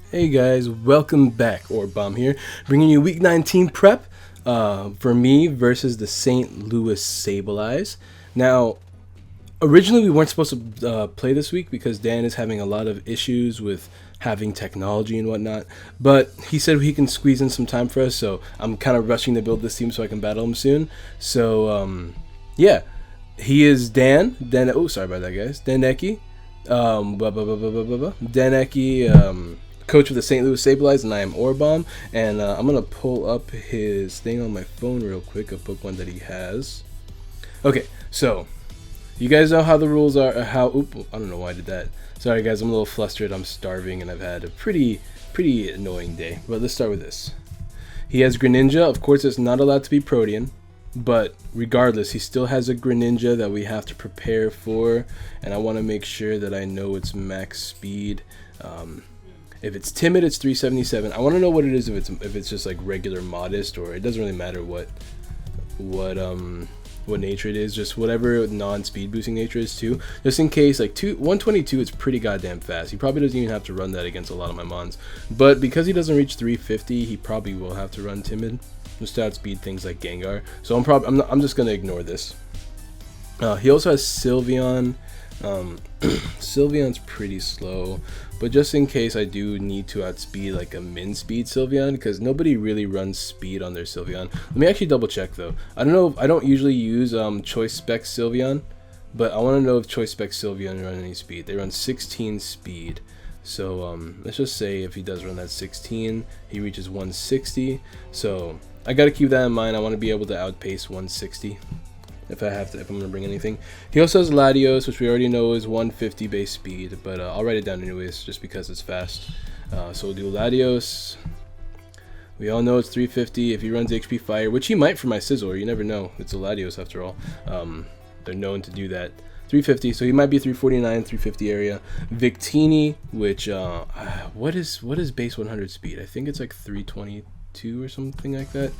Hey guys, welcome back. Bomb here, bringing you Week 19 prep for me versus the St. Louis Sableyes. Now, originally we weren't supposed to play this week because Dan is having a lot of issues with having technology and whatnot, but he said he can squeeze in some time for us, so I'm kind of rushing to build this team so I can battle him soon. So, yeah, he is Dan. Oh, sorry about that, guys. Dan Ecke. Dan Ecke, coach of the St. Louis Sableyes, and I am Orbomb. And I'm going to pull up his thing on my phone real quick, a Pokemon that he has. Okay, so you guys know how the rules are. I don't know why I did that. Sorry, guys, I'm a little flustered. I'm starving, and I've had a pretty annoying day. But let's start with this. He has Greninja. Of course, it's not allowed to be Protean. But regardless, he still has a Greninja that we have to prepare for. And I want to make sure that I know its max speed. If it's timid, it's 377. I want to know what it is if it's just like regular modest, or it doesn't really matter what nature it is, just whatever non-speed boosting nature is too. Just in case, like 122 is pretty goddamn fast. He probably doesn't even have to run that against a lot of my mons. But because he doesn't reach 350, he probably will have to run timid just to outspeed things like Gengar. So I'm just gonna ignore this. He also has Sylveon. Sylveon's pretty slow, but just in case I do need to outspeed like a min speed Sylveon, because nobody really runs speed on their Sylveon. Let me actually double check though. I don't know, I don't usually use choice spec Sylveon, but I want to know if choice spec Sylveon run any speed. They run 16 speed, so let's just say if he does run that 16, he reaches 160. So I got to keep that in mind. I want to be able to outpace 160 if I'm gonna bring anything. He also has Latios, which we already know is 150 base speed, but I'll write it down anyways just because it's fast. So we'll do Latios. We all know it's 350 if he runs HP Fire, which he might for my Scizor. You never know. It's a Latios after all. They're known to do that. 350, so he might be 349, 350 area. Victini, which what is base 100 speed? I think it's like 322 or something like that.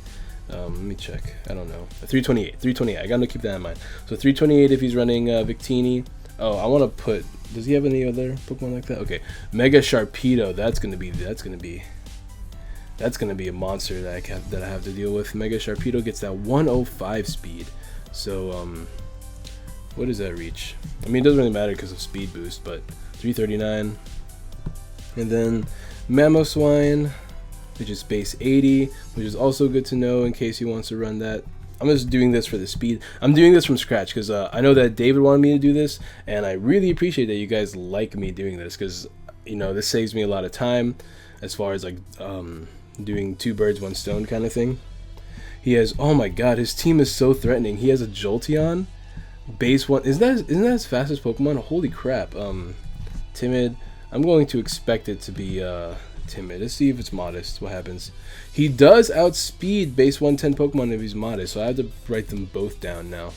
Let me check. I don't know. 328. I gotta keep that in mind. So 328 if he's running Victini. Oh, I want to put. Does he have any other Pokemon like that? Okay, Mega Sharpedo. That's gonna be a monster that I have to deal with. Mega Sharpedo gets that 105 speed. So what does that reach? I mean, it doesn't really matter because of speed boost, but 339. And then Mamoswine, which is base 80, which is also good to know in case he wants to run that. I'm just doing this for the speed. I'm doing this from scratch because I know that David wanted me to do this, and I really appreciate that you guys like me doing this because, you know, this saves me a lot of time as far as like doing two birds, one stone kind of thing. He has, oh my god, his team is so threatening. He has a Jolteon, base 1. Isn't that his fastest Pokemon? Holy crap. Timid. I'm going to expect it to be timid. Let's see if it's modest. What happens? He does outspeed base 110 Pokemon if he's modest, so I have to write them both down now.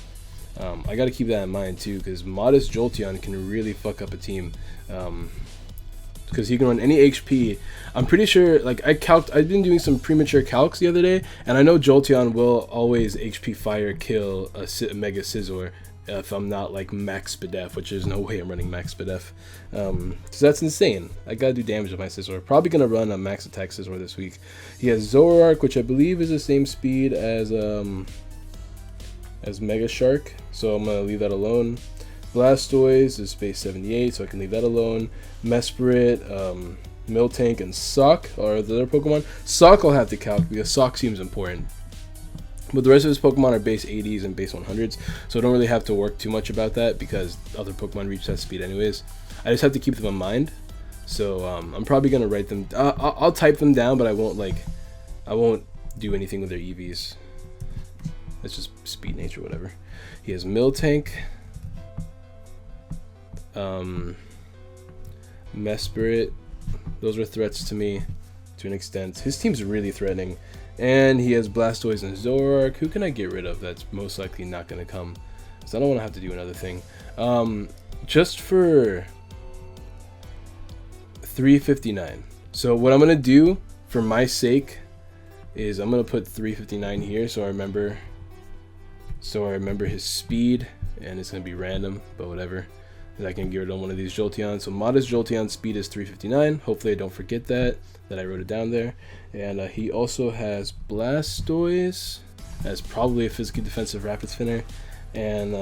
I got to keep that in mind too, because modest Jolteon can really fuck up a team. Because he can run any HP. I'm pretty sure, like I've been doing some premature calcs the other day, and I know Jolteon will always HP Fire kill a Mega Scizor if I'm not like max Spadef, which there's no way I'm running max Spadef. So that's insane. I gotta do damage with my Scizor. Probably gonna run a max attack Scizor this week. He has Zoroark, which I believe is the same speed as Mega Shark, so I'm gonna leave that alone. Blastoise is base 78, so I can leave that alone. Mesprit, Miltank, and Sock are the other Pokemon. Sock I'll have to calc because Sock seems important. But the rest of his Pokemon are base 80s and base 100s, so I don't really have to work too much about that because other Pokemon reach that speed anyways. I just have to keep them in mind. So I'm probably gonna write them. I'll type them down, but I won't do anything with their EVs. It's just speed, nature, whatever. He has Miltank, Mesprit. Those are threats to me to an extent. His team's really threatening. And he has Blastoise and Zoroark. Who can I get rid of that's most likely not going to come? Because I don't want to have to do another thing. Just for 359. So what I'm going to do for my sake is I'm going to put 359 here so I remember his speed. And it's going to be random, but whatever. and I can get rid of one of these Jolteons. So modest Jolteon speed is 359. Hopefully I don't forget that I wrote it down there. And he also has Blastoise as probably a physically defensive rapid spinner, and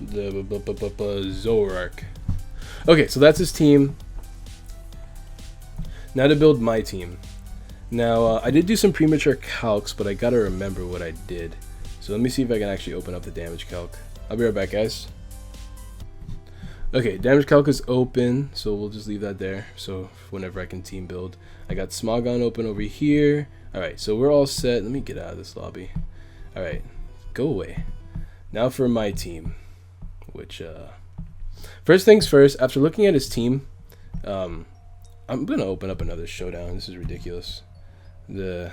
the Zoroark. Okay, so that's his team. Now to build my team. Now I did do some premature calcs, but I gotta remember what I did. So let me see if I can actually open up the damage calc. I'll be right back, guys. Okay, damage calc is open, so we'll just leave that there. So whenever I can team build, I got Smogon open over here. All right, so we're all set. Let me get out of this lobby. All right, go away. Now for my team, which first things first. After looking at his team, I'm gonna open up another showdown. This is ridiculous. It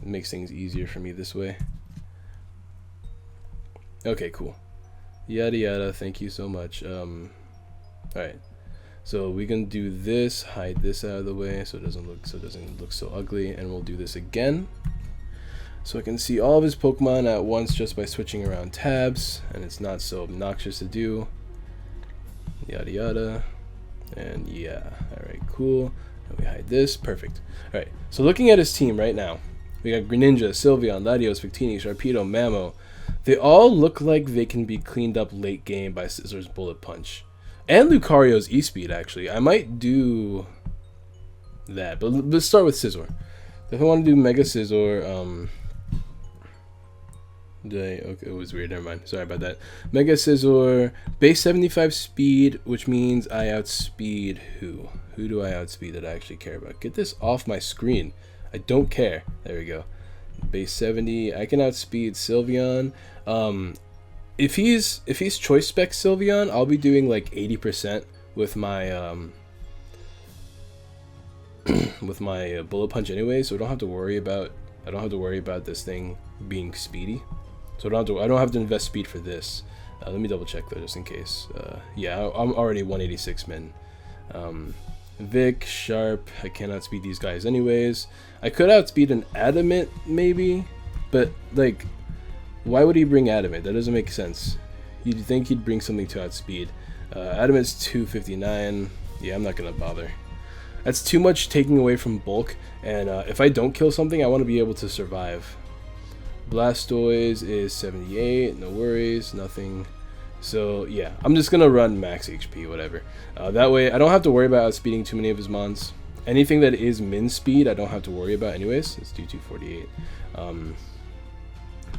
makes things easier for me this way. Okay, cool. Yada yada. Thank you so much. Alright, so we can do this, hide this out of the way so it doesn't look so ugly, and we'll do this again. So I can see all of his Pokemon at once just by switching around tabs, and it's not so obnoxious to do. Yada yada. And yeah, alright, cool. And we hide this, perfect. Alright, so looking at his team right now, we got Greninja, Sylveon, Latios, Victini, Sharpedo, Mamo. They all look like they can be cleaned up late game by Scissor's Bullet Punch. And Lucario's E-Speed, actually. I might do that, but let's start with Scizor. If I want to do Mega Scizor, okay, it was weird, never mind. Sorry about that. Mega Scizor, base 75 speed, which means I outspeed who? Who do I outspeed that I actually care about? Get this off my screen. I don't care. There we go. Base 70, I can outspeed Sylveon. If he's choice spec Sylveon, I'll be doing like 80% with my with my Bullet Punch anyway, so I don't have to worry about this thing being speedy. So I don't have to invest speed for this. Let me double check though, just in case. Yeah, I'm already 186 min. Vic, Sharp, I cannot speed these guys anyways. I could outspeed an Adamant maybe, but like, why would he bring Adamant? That doesn't make sense. You'd think he'd bring something to outspeed. Adamant's 259. Yeah, I'm not gonna bother. That's too much taking away from bulk, and if I don't kill something, I want to be able to survive. Blastoise is 78. No worries, nothing. So yeah, I'm just gonna run max HP, whatever. That way I don't have to worry about outspeeding too many of his mons. Anything that is min speed I don't have to worry about anyways. Let's do 248.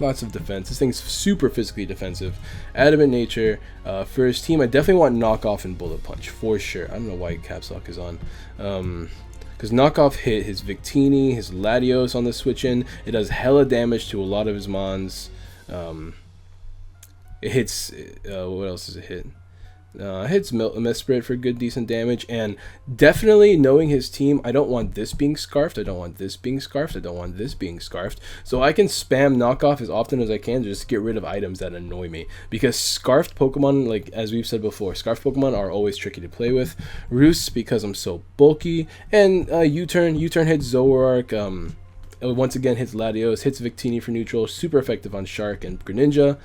Lots of defense. This thing's super physically defensive. Adamant nature. For his team, I definitely want knockoff and bullet punch for sure. I don't know why caps lock is on. Because knockoff hit his Victini, his Latios on the switch in. It does hella damage to a lot of his mons. It hits, what else does it hit? It hits Mesprit for good, decent damage, and definitely knowing his team, I don't want this being scarfed, I don't want this being scarfed, I don't want this being scarfed, so I can spam knockoff as often as I can to just get rid of items that annoy me, because scarfed Pokemon, like as we've said before, scarfed Pokemon are always tricky to play with. Roosts, because I'm so bulky, and U-turn hits Zoroark, once again hits Latios, hits Victini for neutral, super effective on Shark and Greninja,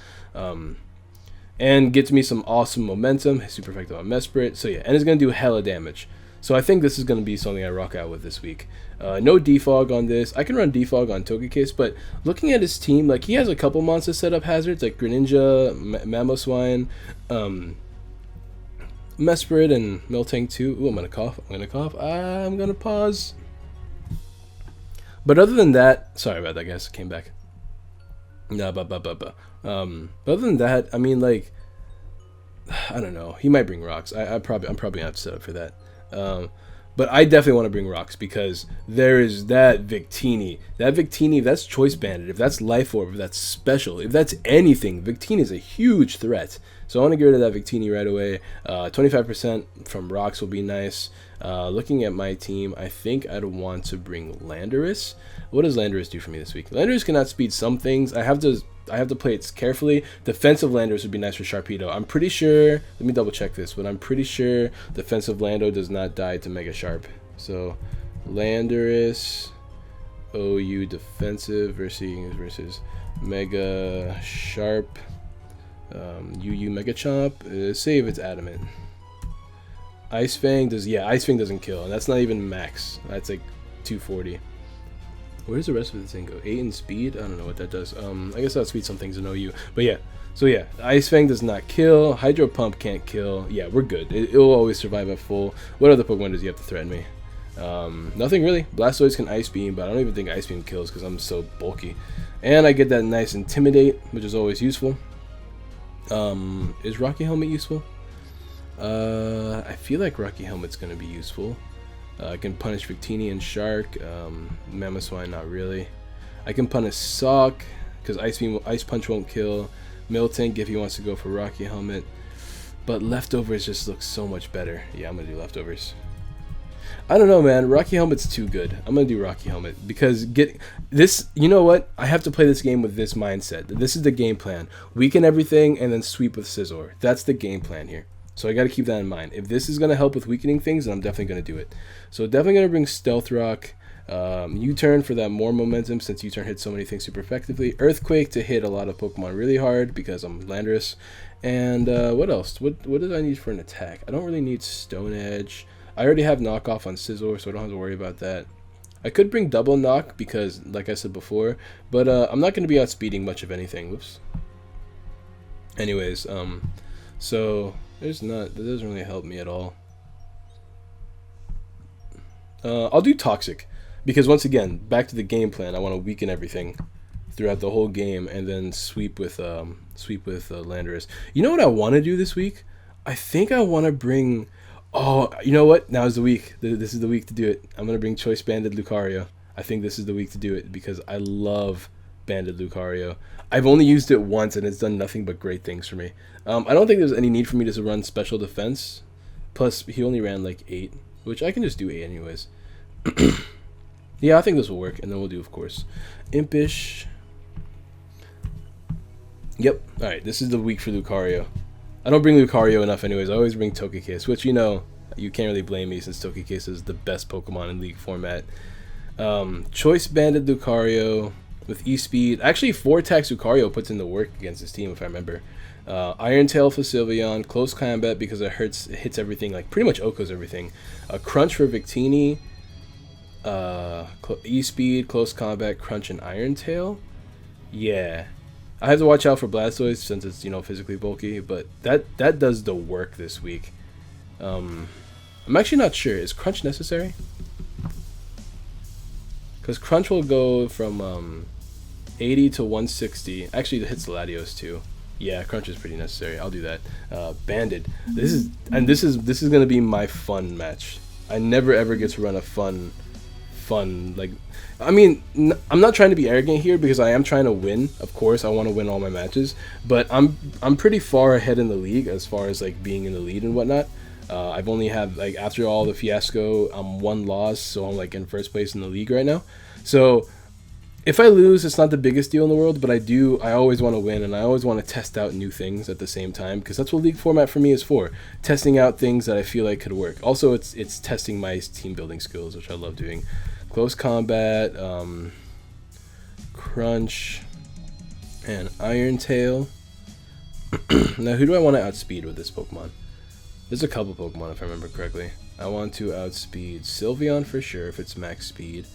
and gets me some awesome momentum, super effective on Mesprit. So yeah, and it's going to do hella damage. So I think this is going to be something I rock out with this week. No defog on this. I can run defog on Togekiss, but looking at his team, like he has a couple monster setup hazards like Greninja, Mamoswine, Mesprit, and Miltank too. Ooh, I'm going to cough. I'm going to pause. But other than that, sorry about that, guys. Came back. But other than that, I mean, like, I don't know. He might bring rocks. I'm probably gonna have to set up for that. But I definitely want to bring rocks because there is that Victini. That Victini, if that's Choice Banded, if that's Life Orb, if that's Special, if that's anything, Victini is a huge threat. So I want to get rid of that Victini right away. 25% from rocks will be nice. Looking at my team, I think I'd want to bring Landorus. What does Landorus do for me this week? Landorus can outspeed some things. I have to play it carefully. Defensive Landorus would be nice for Sharpedo. I'm pretty sure, let me double check this, but I'm pretty sure defensive Lando does not die to Mega Sharp. So Landorus, OU defensive versus Mega Sharp. UU Mega Chomp, save its adamant. Ice Fang does, yeah, Ice Fang doesn't kill, and that's not even max. That's like 240. Where does the rest of the thing go? 8 in speed? I don't know what that does. I guess outspeed some things in OU. But yeah, so yeah, Ice Fang does not kill. Hydro Pump can't kill. Yeah, we're good. It'll always survive at full. What other Pokemon does he have to threaten me? Nothing really. Blastoise can Ice Beam, but I don't even think Ice Beam kills because I'm so bulky. And I get that nice Intimidate, which is always useful. Is Rocky Helmet useful? I feel like Rocky Helmet's going to be useful. I can punish Victini and Shark. Mamoswine, not really. I can punish Sock, because Ice Punch won't kill. Miltank if he wants to go for Rocky Helmet. But Leftovers just looks so much better. Yeah, I'm going to do Leftovers. I don't know, man. Rocky Helmet's too good. I'm going to do Rocky Helmet. Because you know what? I have to play this game with this mindset. This is the game plan. Weaken everything and then sweep with Scizor. That's the game plan here. So I got to keep that in mind. If this is going to help with weakening things, then I'm definitely going to do it. So definitely going to bring Stealth Rock, U-Turn for that more momentum since U-Turn hits so many things super effectively. Earthquake to hit a lot of Pokemon really hard because I'm Landorus. And what else? What did I need for an attack? I don't really need Stone Edge. I already have Knockoff on Scizor, so I don't have to worry about that. I could bring Double Knock because, like I said before, but I'm not going to be outspeeding much of anything. Whoops. Anyways, so... that doesn't really help me at all. I'll do Toxic because once again, back to the game plan. I want to weaken everything throughout the whole game and then sweep with Landorus. You know what I want to do this week? I think I want to bring. Oh, you know what? Now is the week. This is the week to do it. I'm gonna bring Choice Banded Lucario. I think this is the week to do it because I love Banded Lucario. I've only used it once and it's done nothing but great things for me. I don't think there's any need for me to run Special Defense. Plus, he only ran like 8, which I can just do 8 anyways. Yeah, I think this will work, and then we'll do, of course, Impish. Yep. All right, this is the week for Lucario. I don't bring Lucario enough anyways. I always bring Togekiss, which, you know, you can't really blame me since Togekiss is the best Pokemon in League format. Choice Banded Lucario with E-Speed. Actually, 4-Tax Lucario puts in the work against this team, if I remember. Iron Tail for Sylveon. Close Combat because it hits everything, like pretty much OHKOs everything. Crunch for Victini. E-Speed, Close Combat, Crunch, and Iron Tail. Yeah. I have to watch out for Blastoise since it's, you know, physically bulky, but that does the work this week. I'm actually not sure. Is Crunch necessary? Because Crunch will go from 80 to 160. Actually, it hits Latios too. Yeah, Crunch is pretty necessary. I'll do that. Banded. This is gonna be my fun match. I never ever get to run a fun like. I mean, I'm not trying to be arrogant here because I am trying to win. Of course, I want to win all my matches, but I'm pretty far ahead in the league as far as like being in the lead and whatnot. I've only had, like, after all the fiasco, I'm 1 loss, so I'm like in first place in the league right now. So if I lose, it's not the biggest deal in the world, but I always want to win, and I always want to test out new things at the same time because that's what league format for me is for, testing out things that I feel like could work. Also, it's testing my team building skills, which I love doing. Close Combat, Crunch, and Iron Tail. Now, who do I want to outspeed with this Pokemon? There's a couple Pokemon, if I remember correctly. I want to outspeed Sylveon for sure, if it's max speed.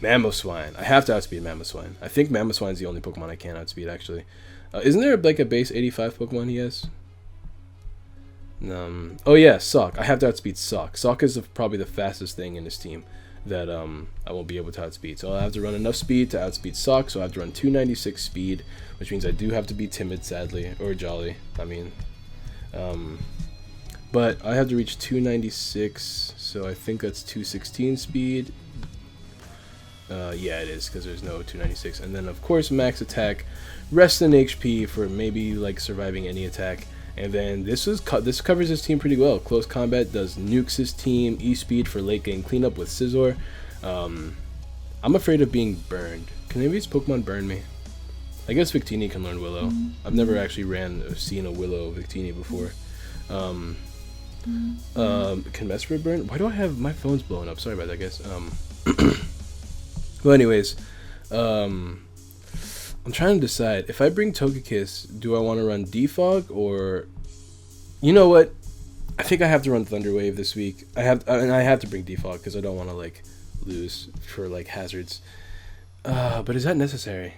Mamoswine. I have to outspeed Mamoswine. I think Mamoswine's the only Pokemon I can't outspeed, actually. Isn't there, like, a base 85 Pokemon he has? Oh yeah, Sock. I have to outspeed Sock. Sock is probably the fastest thing in this team that I won't be able to outspeed. So I'll have to run enough speed to outspeed Sock, so I have to run 296 speed, which means I do have to be timid, sadly, or jolly, I mean. But I have to reach 296, so I think that's 216 speed. Yeah, it is, because there's no 296. And then, of course, max attack, rest in HP for maybe, like, surviving any attack. And then this covers his team pretty well. Close Combat does nukes his team. E-Speed for late game cleanup with Scizor. I'm afraid of being burned. Can any of these Pokemon burn me? I guess Victini can learn Willow. I've never actually seen a Willow Victini before. Can Mesprit burn? Why do I have my phone's blowing up? Sorry about that, guys. Well, anyways, I'm trying to decide. If I bring Togekiss, do I want to run Defog or... You know what? I think I have to run Thunder Wave this week. I have to bring Defog because I don't want to like lose for like hazards. But is that necessary?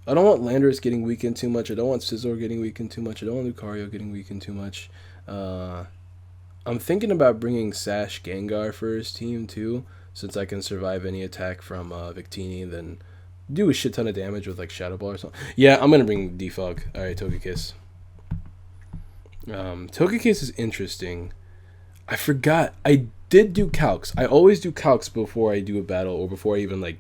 I don't want Landorus getting weakened too much. I don't want Scizor getting weakened too much. I don't want Lucario getting weakened too much. I'm thinking about bringing Sash Gengar for his team too, since I can survive any attack from Victini, then do a shit ton of damage with like Shadow Ball or something. Yeah, I'm gonna bring Defog. All right, Togekiss. Togekiss is interesting. I forgot. I did do calcs. I always do calcs before I do a battle or before I even like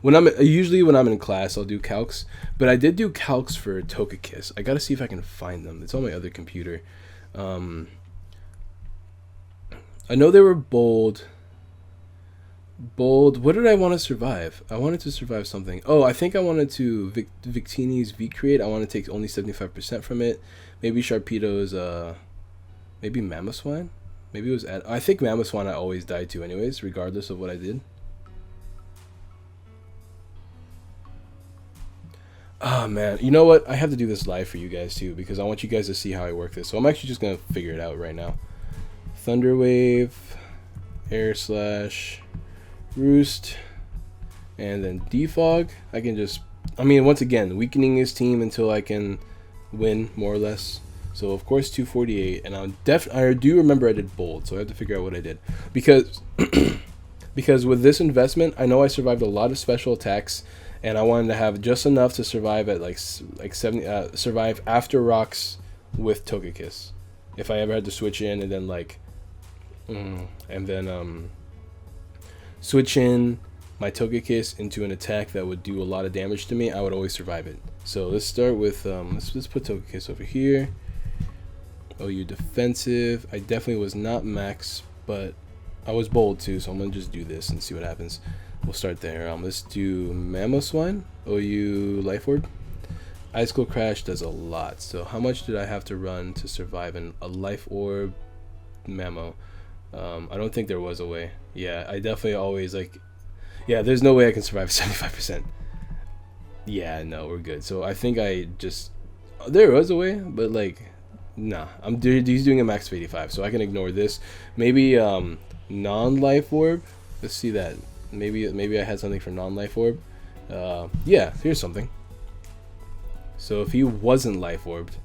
when I'm in class I'll do calcs. But I did do calcs for Togekiss. I gotta see if I can find them. It's on my other computer. I know they were bold. What did I want to survive? I wanted to survive something. Oh, I think I wanted to Victini's V-Create. I want to take only 75% from it. Maybe Sharpedo's, maybe Mamoswine? Maybe it was I think Mamoswine I always died to anyways, regardless of what I did. Oh, man. You know what? I have to do this live for you guys, too, because I want you guys to see how I work this. So I'm actually just going to figure it out right now. Thunder Wave, Air Slash, Roost, and then Defog. I can just... I mean, once again, weakening his team until I can... win more or less. So of course 248, and I do remember I did bold, so I have to figure out what I did because because with this investment I know I survived a lot of special attacks, and I wanted to have just enough to survive at like 70 survive after rocks with Togekiss if I ever had to switch in, and then like switch in my Togekiss into an attack that would do a lot of damage to me. I would always survive it. So let's start with let's put Togekiss over here. OU defensive. I definitely was not max, but I was bold too, so I'm gonna just do this and see what happens. We'll start there. Let's do Mamoswine. OU Life Orb. Icicle Crash does a lot. So how much did I have to run to survive in a Life Orb Mamo? I don't think there was a way. Yeah, I definitely always like... Yeah, there's no way I can survive 75%. Yeah, no, we're good. So I think I just... There was a way, but like... Nah, he's doing a max of 85, so I can ignore this. Maybe non-life orb? Let's see that. Maybe I had something for non-life orb. Yeah, here's something. So if he wasn't life orbed,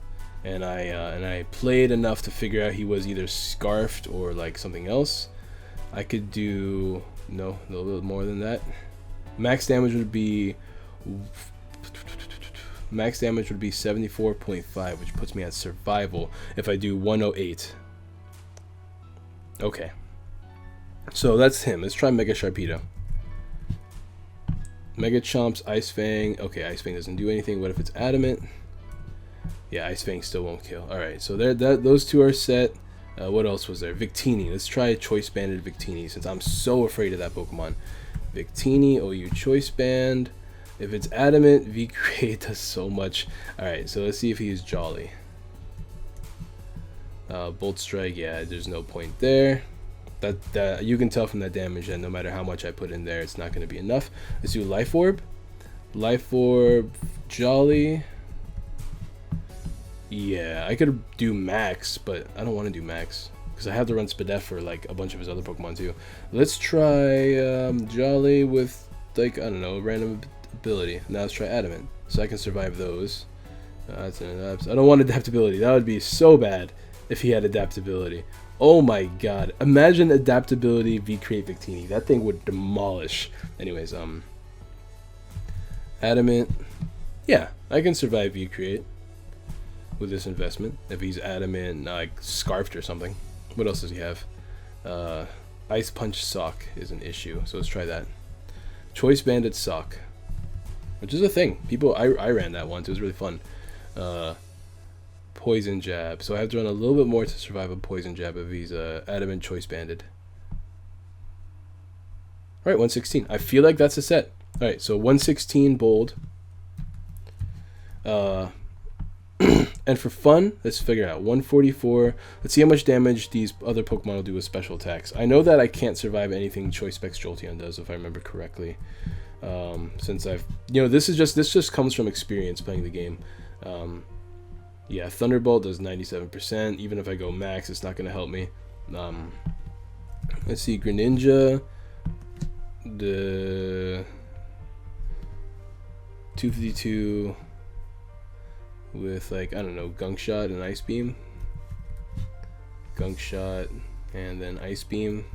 and I played enough to figure out he was either scarfed or like something else, I could do a little bit more than that. Max damage would be 74.5, which puts me at survival if I do 108. Okay, so that's him. Let's try Mega Sharpedo. Mega Chomp's Ice Fang. Okay, Ice Fang doesn't do anything. What if it's Adamant? Yeah, Ice Fang still won't kill. Alright, so those two are set. What else was there? Victini. Let's try Choice Banded Victini, since I'm so afraid of that Pokemon. Victini, OU Choice Band. If it's Adamant, V-Create does so much. Alright, so let's see if he's Jolly. Bolt Strike, yeah, there's no point there. That you can tell from that damage that no matter how much I put in there, it's not going to be enough. Let's do Life Orb. Life Orb, Jolly. Yeah, I could do Max, but I don't want to do Max because I have to run Spadef for like a bunch of his other Pokemon too. Let's try Jolly with like, I don't know, a random ability. Now let's try Adamant, so I can survive those. I don't want adaptability. That would be so bad if he had adaptability. Oh my god. Imagine adaptability V-Create Victini. That thing would demolish. Anyways, Adamant. Yeah, I can survive V-Create with this investment. If he's Adamant, like Scarfed or something. What else does he have? Ice Punch Sock is an issue, so let's try that. Choice Banded Sock, which is a thing. I ran that once. It was really fun. Poison Jab. So I have to run a little bit more to survive a Poison Jab if he's Adamant Choice Banded. Alright, 116. I feel like that's a set. Alright, so 116 bold. And for fun, let's figure it out. 144. Let's see how much damage these other Pokemon will do with special attacks. I know that I can't survive anything Choice Specs Jolteon does, if I remember correctly. Since I've, this just comes from experience playing the game. Yeah, Thunderbolt does 97%. Even if I go max, it's not going to help me. Let's see, Greninja, the 252 with, like, I don't know, Gunk Shot and Ice Beam. Gunk Shot and then Ice Beam.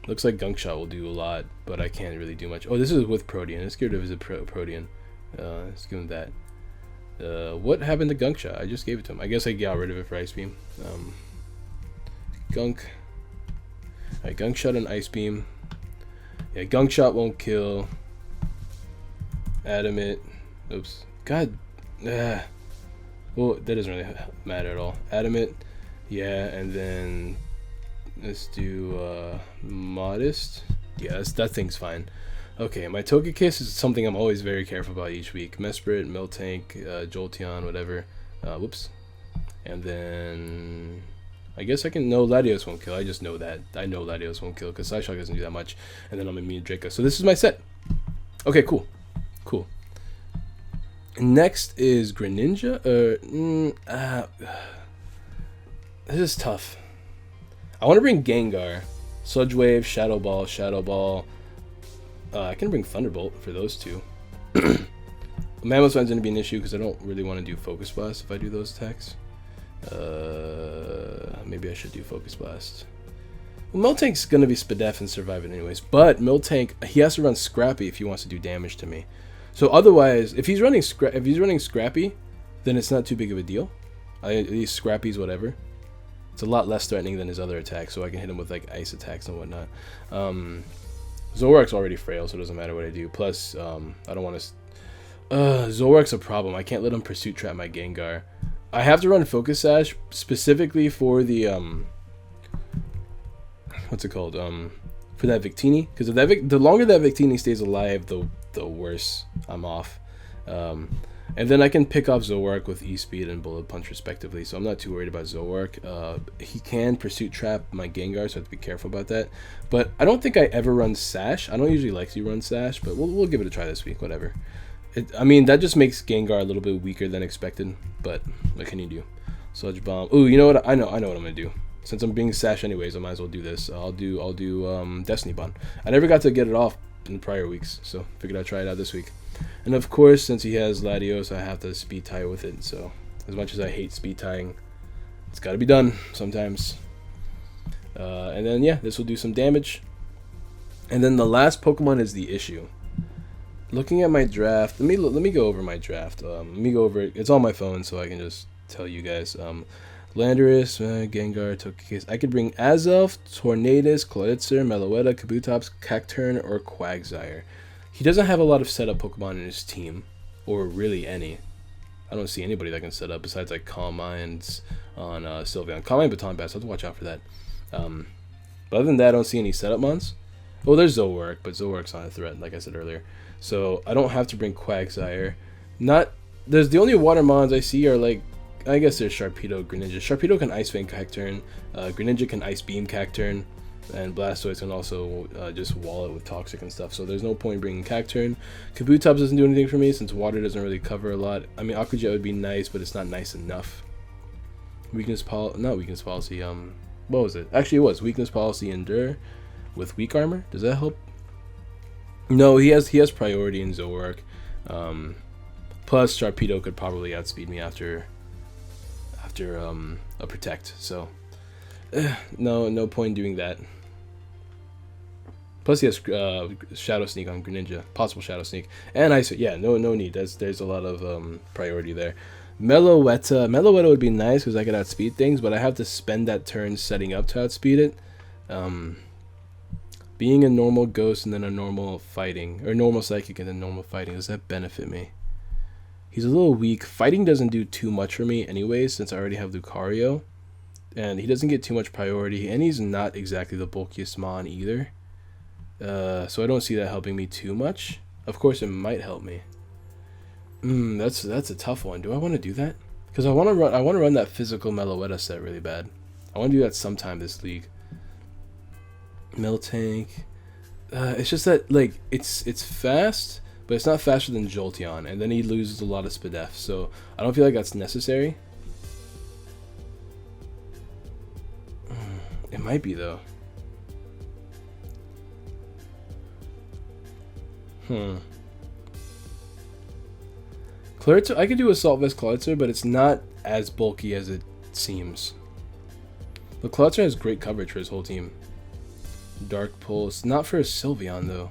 Looks like Gunk Shot will do a lot, but I can't really do much. Oh, this is with Protean. Let's get rid of his Protean. Let's give him that. What happened to Gunk Shot? I just gave it to him. I guess I got rid of it for Ice Beam. Gunk. Alright, Gunk Shot and Ice Beam. Yeah, Gunk Shot won't kill. Adamant. Oops. God. Well, that doesn't really matter at all. Adamant. Yeah, and then let's do Modest. Yeah, that thing's fine. Okay, my Togekiss is something I'm always very careful about each week. Mesprit, Miltank, Jolteon, whatever. Whoops. And then I guess I can. No, Latios won't kill. I just know that. I know Latios won't kill because Psyshock doesn't do that much. And then I'm immune to Draco. So this is my set. Okay, cool. Cool. Next is Greninja. This is tough. I want to bring Gengar, Sludge Wave, Shadow Ball, Shadow Ball. I can bring Thunderbolt for those two. Mammoth Swine's going to be an issue because I don't really want to do Focus Blast if I do those attacks. Maybe I should do Focus Blast. Well, Miltank's going to be Spadef and survive it anyways. But Miltank, he has to run Scrappy if he wants to do damage to me. So otherwise, if he's running Scrappy, then it's not too big of a deal. At least Scrappy's whatever. It's a lot less threatening than his other attacks, so I can hit him with like ice attacks and whatnot. Zoroark's already frail, so it doesn't matter what I do. Plus, I don't want to. Zoroark's a problem. I can't let him Pursuit Trap my Gengar. I have to run Focus Sash specifically for the what's it called? For that Victini, because if the longer that Victini stays alive, the worse I'm off. And then I can pick off Zoroark with E-Speed and Bullet Punch respectively, so I'm not too worried about Zoroark. He can Pursuit Trap my Gengar, so I have to be careful about that. But I don't think I ever run Sash. I don't usually like to run Sash, but we'll give it a try this week, whatever. I mean, that just makes Gengar a little bit weaker than expected, but what can you do? Sludge Bomb. Ooh, you know what? I know what I'm going to do. Since I'm being Sash anyways, I might as well do this. I'll do Destiny Bond. I never got to get it off in the prior weeks, so figured I'd try it out this week. And of course, since he has Latios, I have to speed tie with it. So as much as I hate speed tying, it's got to be done sometimes. And then yeah, this will do some damage. And then the last Pokemon is the issue. Looking at my draft, let me go over my draft. Let me go over it. It's on my phone, so I can just tell you guys. Landorus, Gengar, Togekiss. I could bring Azelf, Tornadus, Clawitzer, Meloetta, Kabutops, Cacturne, or Quagsire. He doesn't have a lot of setup Pokemon in his team, or really any. I don't see anybody that can set up besides like Calm Minds on Sylveon. Calm Mind, Baton Pass, I have to watch out for that. But other than that, I don't see any setup mons. Oh, there's Zoroark, but Zoroark's not a threat, like I said earlier. So I don't have to bring Quagsire. There's the only water mons I see are like, I guess there's Sharpedo, Greninja. Sharpedo can Ice Fang Cacturne. Greninja can Ice Beam Cacturne. And Blastoise can also just wall it with Toxic and stuff. So there's no point bringing Cacturne. Kabutops doesn't do anything for me since water doesn't really cover a lot. I mean, Aqua Jet would be nice, but it's not nice enough. Not weakness policy. What was it? Actually, it was weakness policy Endure with weak armor. Does that help? No, he has priority in Zoroark. Plus, Sharpedo could probably outspeed me after a Protect. So no point doing that. Plus he has Shadow Sneak on Greninja, possible Shadow Sneak, and Ice. Yeah, no need. There's a lot of priority there. Meloetta would be nice because I could outspeed things, but I have to spend that turn setting up to outspeed it. Being a normal Ghost and then a normal Fighting, or normal Psychic and then normal Fighting, does that benefit me? He's a little weak. Fighting doesn't do too much for me anyways, since I already have Lucario. And he doesn't get too much priority, and he's not exactly the bulkiest mon either. So I don't see that helping me too much. Of course, it might help me. That's a tough one. Do I want to do that? Because I want to run that physical Meloetta set really bad. I want to do that sometime this league. Miltank. It's just that like it's fast, but it's not faster than Jolteon, and then he loses a lot of Spadef. So I don't feel like that's necessary. It might be though. Claritzer, I could do Assault Vest Claritzer, but it's not as bulky as it seems. But Claritzer has great coverage for his whole team. Dark Pulse, not for a Sylveon though.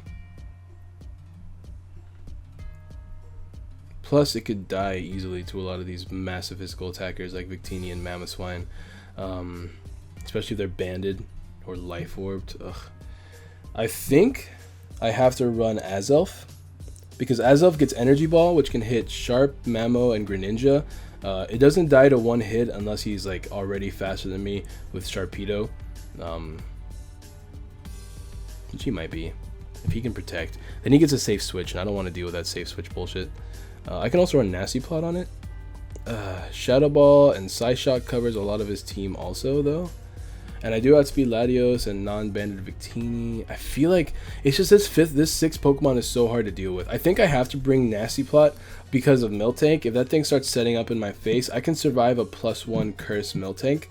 Plus, it could die easily to a lot of these massive physical attackers like Victini and Mamoswine. Especially if they're banded or life orbed. Ugh. I think I have to run Azelf, because Azelf gets Energy Ball, which can hit Sharp, Mamo, and Greninja. It doesn't die to one hit unless he's like already faster than me with Sharpedo, which he might be if he can protect. Then he gets a safe switch, and I don't want to deal with that safe switch bullshit. I can also run Nasty Plot on it. Shadow Ball and Psyshock covers a lot of his team also though. And I do outspeed Latios and non-banded Victini. I feel like it's just this sixth Pokemon is so hard to deal with. I think I have to bring Nasty Plot because of Miltank. If that thing starts setting up in my face, I can survive a +1 Curse Miltank.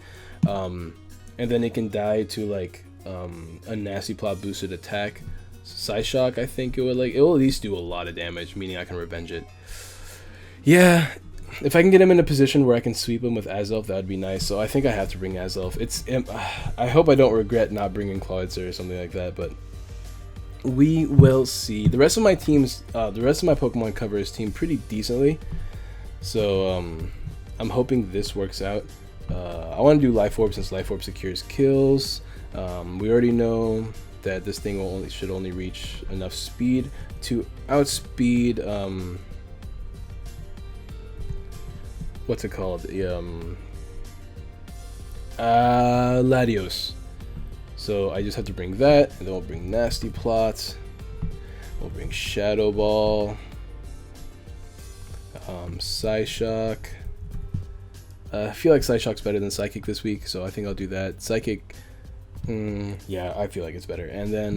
And then it can die to like a Nasty Plot boosted attack. Psyshock, I think it will at least do a lot of damage, meaning I can revenge it. Yeah. If I can get him in a position where I can sweep him with Azelf, that would be nice. So I think I have to bring Azelf. I hope I don't regret not bringing Clawitzer or something like that, but we will see. The rest of my teams, the rest of my Pokemon cover his team pretty decently. So I'm hoping this works out. I want to do Life Orb since Life Orb secures kills. We already know that this thing should only reach enough speed to outspeed. What's it called? Latios. So I just have to bring that, and then we'll bring Nasty Plot. We'll bring Shadow Ball. Psyshock. I feel like Psyshock's better than Psychic this week, so I think I'll do that. Psychic, yeah, I feel like it's better. And then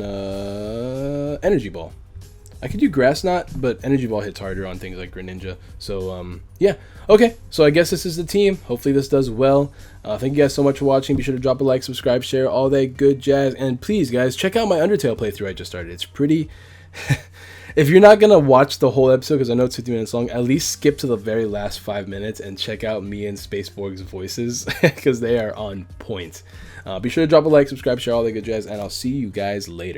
Energy Ball. I could do Grass Knot, but Energy Ball hits harder on things like Greninja. So, yeah. Okay, so I guess this is the team. Hopefully this does well. Thank you guys so much for watching. Be sure to drop a like, subscribe, share, all that good jazz. And please, guys, check out my Undertale playthrough I just started. It's pretty... If you're not going to watch the whole episode, because I know it's 50 minutes long, at least skip to the very last 5 minutes and check out me and Spaceborg's voices, because they are on point. Be sure to drop a like, subscribe, share, all that good jazz, and I'll see you guys later.